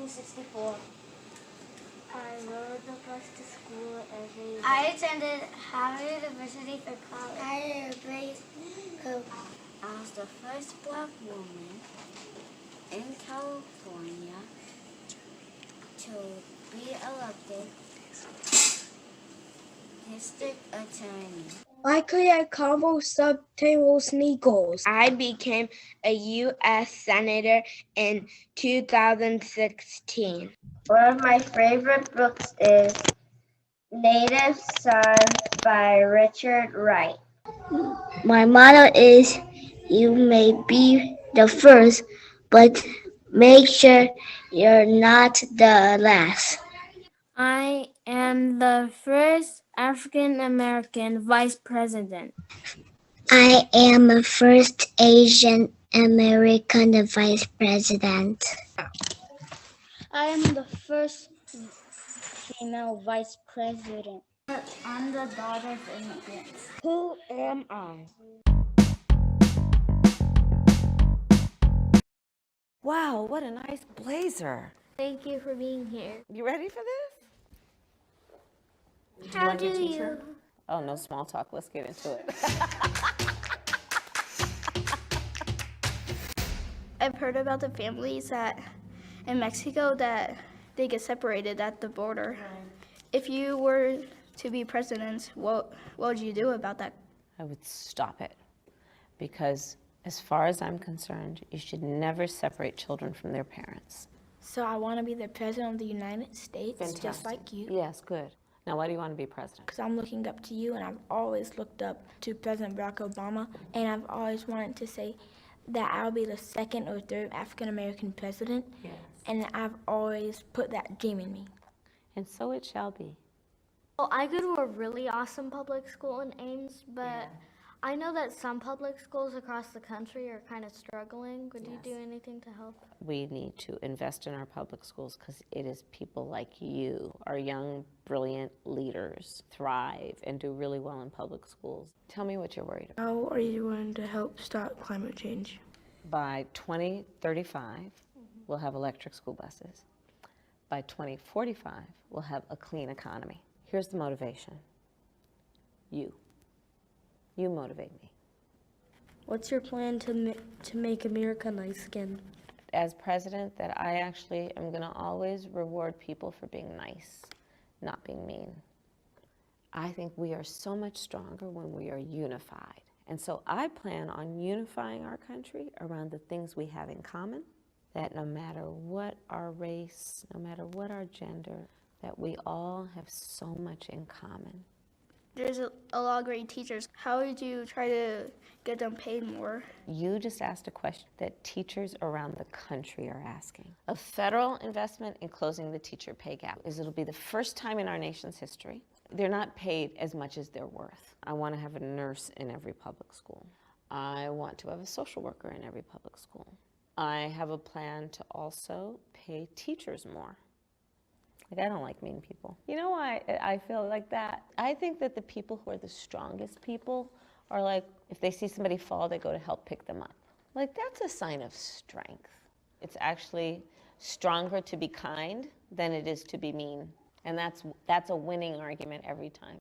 1964. I rode the bus to school every day. I attended Howard University for college. I raised Coke. I was the first black woman in California to be elected district attorney. I created combo subtable sneakers. I became a U.S. Senator in 2016. One of my favorite books is Native Sons by Richard Wright. My motto is, you may be the first, but make sure you're not the last. I am the first African American vice president. I am the first Asian American vice president. I am the first female vice president. I'm the daughter of immigrants. Who am I? Wow, what a nice blazer. Thank you for being here. You ready for this? How do you? Oh, no small talk. Let's get into it. I've heard about the families that in Mexico that they get separated at the border. If you were to be president, what would you do about that? I would stop it because as far as I'm concerned, you should never separate children from their parents. So I want to be the president of the United States, Fantastic. just like you. Yes, good. Now, why do you want to be president? Because I'm looking up to you, and I've always looked up to President Barack Obama, and I've always wanted to say that I'll be the second or third African-American president, Yes. and I've always put that dream in me. And so it shall be. Well, I go to a really awesome public school in Ames, but I know that some public schools across the country are kind of struggling. Would you do anything to help? We need to invest in our public schools because it is people like you, our young, brilliant leaders, thrive and do really well in public schools. Tell me what you're worried about. How are you going to help stop climate change? By 2035, we'll have electric school buses. By 2045, we'll have a clean economy. Here's the motivation. You motivate me. What's your plan to make America nice again? As president, that I actually am going to always reward people for being nice, not being mean. I think we are so much stronger when we are unified. And so I plan on unifying our country around the things we have in common, that no matter what our race, no matter what our gender, that we all have so much in common. There's a lot of great teachers. How would you try to get them paid more? You just asked a question that teachers around the country are asking. A federal investment in closing the teacher pay gap is it'll be the first time in our nation's history. They're not paid as much as they're worth. I want to have a nurse in every public school. I want to have a social worker in every public school. I have a plan to also pay teachers more. Like, I don't like mean people. You know why I feel like that? I think that the people who are the strongest people are like, if they see somebody fall, they go to help pick them up. Like, that's a sign of strength. It's actually stronger to be kind than it is to be mean. And that's a winning argument every time.